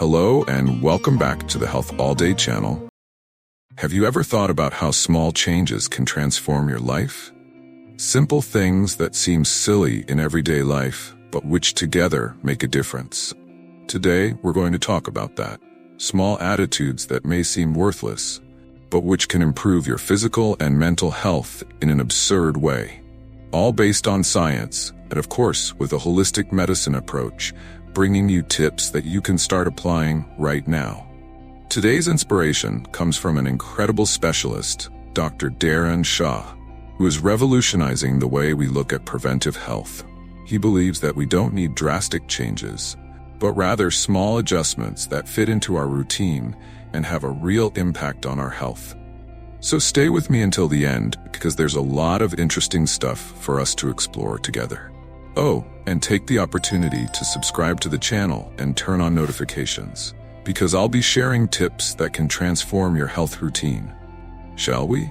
Hello and welcome back to the Health All Day channel. Have you ever thought about how small changes can transform your life? Simple things that seem silly in everyday life, but which together make a difference. Today, we're going to talk about that. Small attitudes that may seem worthless, but which can improve your physical and mental health in an absurd way. All based on science, and of course, with a holistic medicine approach, bringing you tips that you can start applying right now. Today's inspiration comes from an incredible specialist, Dr. Daran Sha, who is revolutionizing the way we look at preventive health. He believes that we don't need drastic changes, but rather small adjustments that fit into our routine and have a real impact on our health. So stay with me until the end, because there's a lot of interesting stuff for us to explore together. Oh, and take the opportunity to subscribe to the channel and turn on notifications, because I'll be sharing tips that can transform your health routine. Shall we?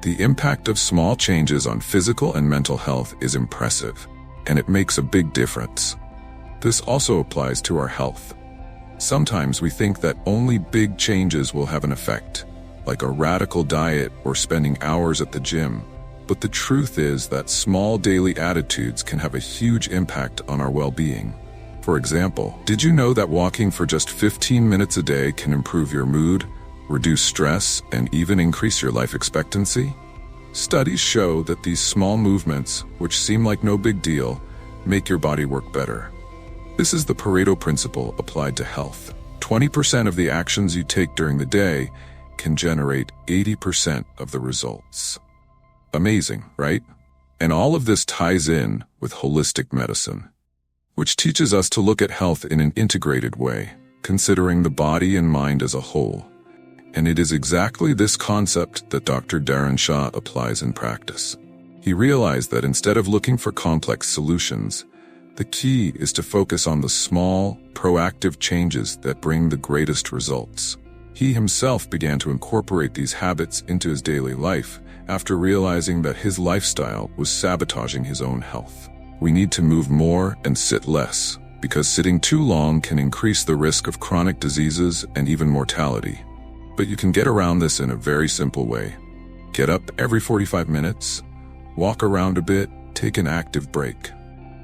The impact of small changes on physical and mental health is impressive, and it makes a big difference. This also applies to our health. Sometimes we think that only big changes will have an effect, like a radical diet or spending hours at the gym. But the truth is that small daily attitudes can have a huge impact on our well-being. For example, did you know that walking for just 15 minutes a day can improve your mood, reduce stress, and even increase your life expectancy? Studies show that these small movements, which seem like no big deal, make your body work better. This is the Pareto principle applied to health. 20% of the actions you take during the day can generate 80% of the results. Amazing, right? And all of this ties in with holistic medicine, which teaches us to look at health in an integrated way, considering the body and mind as a whole. And it is exactly this concept that Dr. Daran Sha applies in practice. He realized that instead of looking for complex solutions, the key is to focus on the small, proactive changes that bring the greatest results. He himself began to incorporate these habits into his daily life after realizing that his lifestyle was sabotaging his own health. We need to move more and sit less, because sitting too long can increase the risk of chronic diseases and even mortality. But you can get around this in a very simple way. Get up every 45 minutes, walk around a bit, take an active break.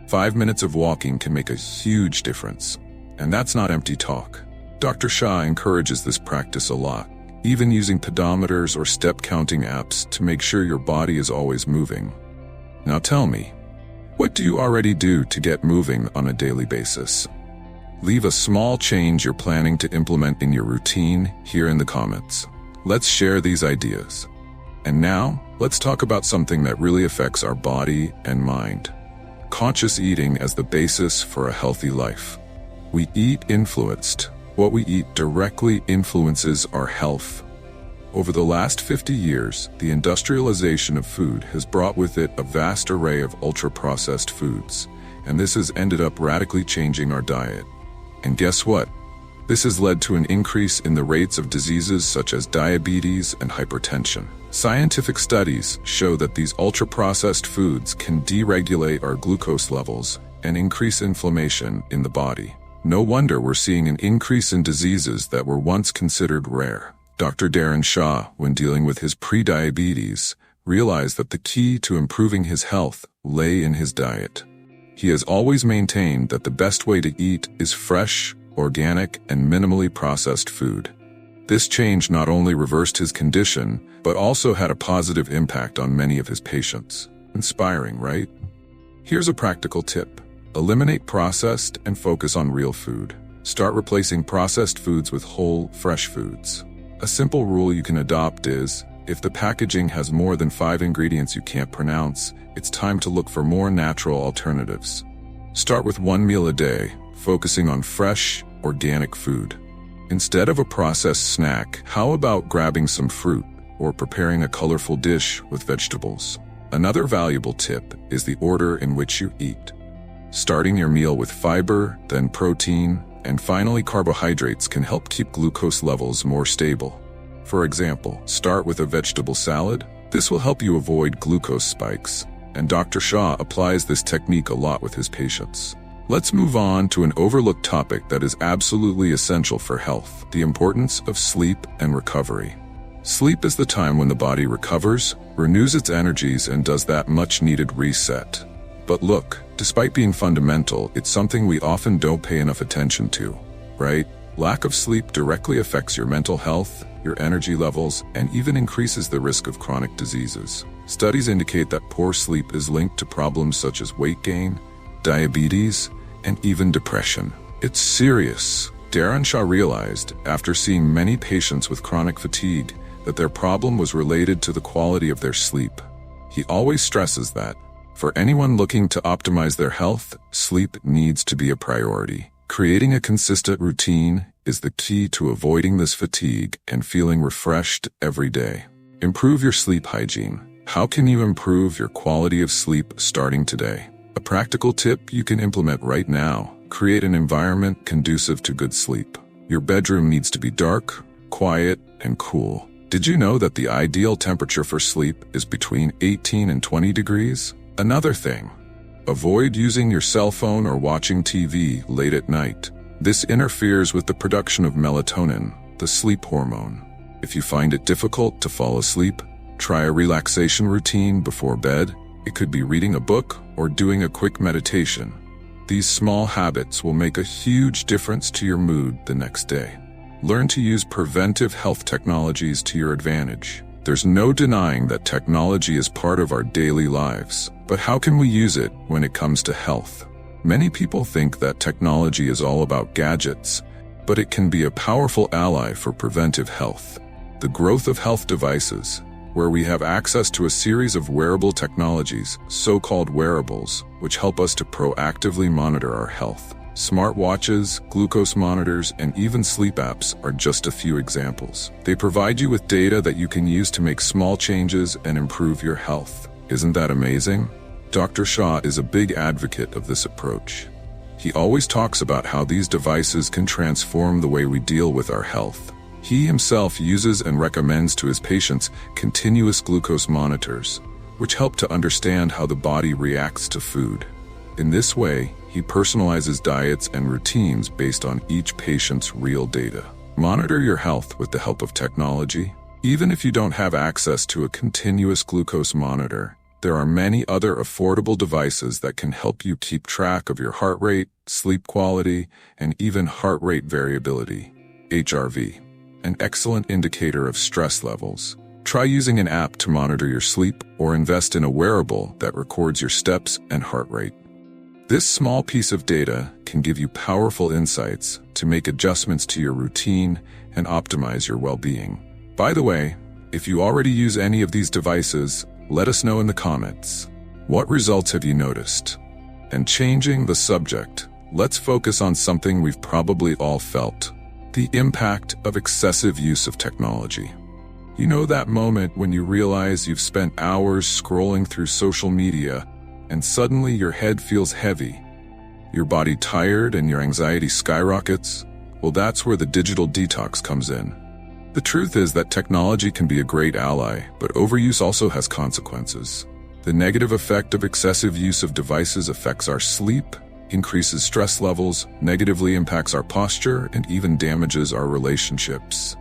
5 minutes of walking can make a huge difference. And that's not empty talk. Dr. Sha encourages this practice a lot, even using pedometers or step-counting apps to make sure your body is always moving. Now tell me, what do you already do to get moving on a daily basis? Leave a small change you're planning to implement in your routine here in the comments. Let's share these ideas. And now, let's talk about something that really affects our body and mind. Conscious eating as the basis for a healthy life. We eat influenced. What we eat directly influences our health. Over the last 50 years, the industrialization of food has brought with it a vast array of ultra-processed foods, and this has ended up radically changing our diet. And guess what? This has led to an increase in the rates of diseases such as diabetes and hypertension. Scientific studies show that these ultra-processed foods can deregulate our glucose levels and increase inflammation in the body. No wonder we're seeing an increase in diseases that were once considered rare. Dr. Daran Sha, when dealing with his pre-diabetes, realized that the key to improving his health lay in his diet. He has always maintained that the best way to eat is fresh, organic, and minimally processed food. This change not only reversed his condition, but also had a positive impact on many of his patients. Inspiring, right? Here's a practical tip. Eliminate processed and focus on real food. Start replacing processed foods with whole, fresh foods. A simple rule you can adopt is, if the packaging has more than 5 ingredients you can't pronounce, it's time to look for more natural alternatives. Start with 1 meal a day, focusing on fresh, organic food. Instead of a processed snack, how about grabbing some fruit or preparing a colorful dish with vegetables? Another valuable tip is the order in which you eat. Starting your meal with fiber, then protein, and finally carbohydrates can help keep glucose levels more stable. For example, start with a vegetable salad. This will help you avoid glucose spikes, and Dr. Sha applies this technique a lot with his patients. Let's move on to an overlooked topic that is absolutely essential for health: the importance of sleep and recovery. Sleep is the time when the body recovers, renews its energies, and does that much-needed reset. But look, despite being fundamental, it's something we often don't pay enough attention to, right? Lack of sleep directly affects your mental health, your energy levels, and even increases the risk of chronic diseases. Studies indicate that poor sleep is linked to problems such as weight gain, diabetes, and even depression. It's serious. Daran Sha realized, after seeing many patients with chronic fatigue, that their problem was related to the quality of their sleep. He always stresses that, for anyone looking to optimize their health, sleep needs to be a priority. Creating a consistent routine is the key to avoiding this fatigue and feeling refreshed every day. Improve your sleep hygiene. How can you improve your quality of sleep starting today? A practical tip you can implement right now: create an environment conducive to good sleep. Your bedroom needs to be dark, quiet, and cool. Did you know that the ideal temperature for sleep is between 18 and 20 degrees? Another thing, avoid using your cell phone or watching TV late at night. This interferes with the production of melatonin, the sleep hormone. If you find it difficult to fall asleep, try a relaxation routine before bed. It could be reading a book or doing a quick meditation. These small habits will make a huge difference to your mood the next day. Learn to use preventive health technologies to your advantage. There's no denying that technology is part of our daily lives, but how can we use it when it comes to health? Many people think that technology is all about gadgets, but it can be a powerful ally for preventive health. The growth of health devices, where we have access to a series of wearable technologies, so-called wearables, which help us to proactively monitor our health. Smartwatches, glucose monitors, and even sleep apps are just a few examples. They provide you with data that you can use to make small changes and improve your health. Isn't that amazing? Dr. Shah is a big advocate of this approach. He always talks about how these devices can transform the way we deal with our health. He himself uses and recommends to his patients continuous glucose monitors, which help to understand how the body reacts to food. In this way, he personalizes diets and routines based on each patient's real data. Monitor your health with the help of technology. Even if you don't have access to a continuous glucose monitor, there are many other affordable devices that can help you keep track of your heart rate, sleep quality, and even heart rate variability. HRV, an excellent indicator of stress levels. Try using an app to monitor your sleep or invest in a wearable that records your steps and heart rate. This small piece of data can give you powerful insights to make adjustments to your routine and optimize your well-being. By the way, if you already use any of these devices, let us know in the comments. What results have you noticed? And changing the subject, let's focus on something we've probably all felt: the impact of excessive use of technology. You know that moment when you realize you've spent hours scrolling through social media and suddenly your head feels heavy, your body tired, and your anxiety skyrockets? Well, that's where the digital detox comes in. The truth is that technology can be a great ally, but overuse also has consequences. The negative effect of excessive use of devices affects our sleep, increases stress levels, negatively impacts our posture, and even damages our relationships.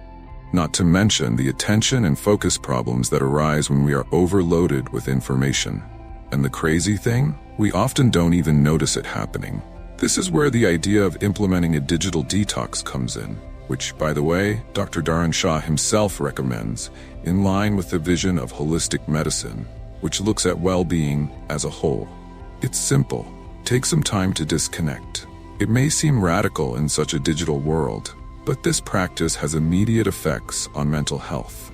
Not to mention the attention and focus problems that arise when we are overloaded with information. And the crazy thing? We often don't even notice it happening. This is where the idea of implementing a digital detox comes in, which, by the way, Dr. Daran Sha himself recommends, in line with the vision of holistic medicine, which looks at well-being as a whole. It's simple. Take some time to disconnect. It may seem radical in such a digital world, but this practice has immediate effects on mental health.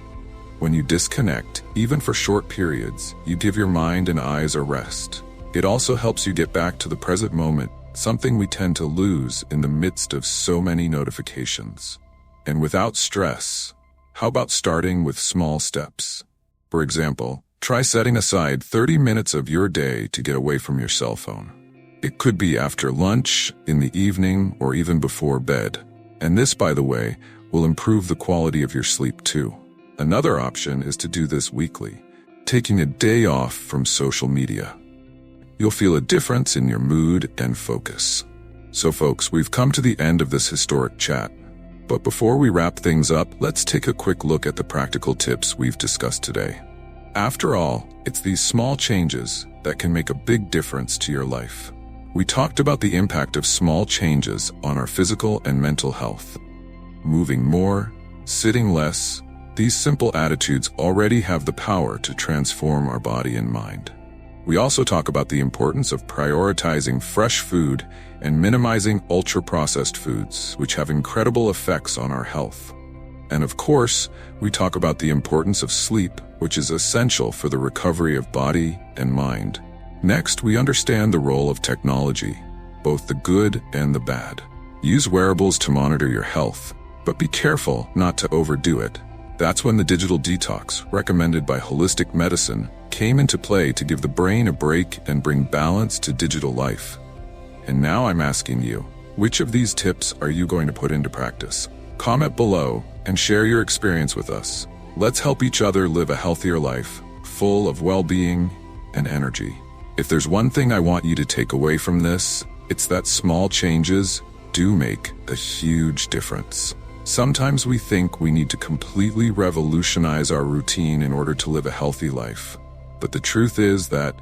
When you disconnect, even for short periods, you give your mind and eyes a rest. It also helps you get back to the present moment, something we tend to lose in the midst of so many notifications. And without stress, how about starting with small steps? For example, try setting aside 30 minutes of your day to get away from your cell phone. It could be after lunch, in the evening, or even before bed. And this, by the way, will improve the quality of your sleep too. Another option is to do this weekly, taking a day off from social media. you'll feel a difference in your mood and focus. So folks, we've come to the end of this historic chat. But before we wrap things up, let's take a quick look at the practical tips we've discussed today. After all, it's these small changes that can make a big difference to your life. We talked about the impact of small changes on our physical and mental health. Moving more, sitting less, these simple attitudes already have the power to transform our body and mind. We also talk about the importance of prioritizing fresh food and minimizing ultra-processed foods, which have incredible effects on our health. And of course, we talk about the importance of sleep, which is essential for the recovery of body and mind. Next, we understand the role of technology, both the good and the bad. Use wearables to monitor your health, but be careful not to overdo it. That's when the digital detox, recommended by holistic medicine, came into play to give the brain a break and bring balance to digital life. And now I'm asking you, which of these tips are you going to put into practice? Comment below and share your experience with us. Let's help each other live a healthier life, full of well-being and energy. If there's one thing I want you to take away from this, it's that small changes do make a huge difference. Sometimes we think we need to completely revolutionize our routine in order to live a healthy life. But the truth is that,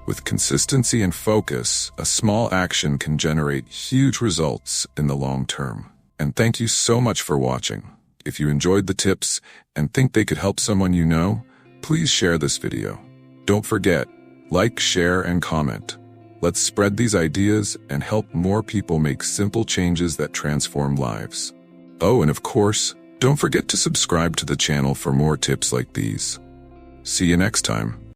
with consistency and focus, a small action can generate huge results in the long term. And thank you so much for watching. If you enjoyed the tips and think they could help someone you know, please share this video. Don't forget, like, share, and comment. Let's spread these ideas and help more people make simple changes that transform lives. Oh, and of course, don't forget to subscribe to the channel for more tips like these. See you next time.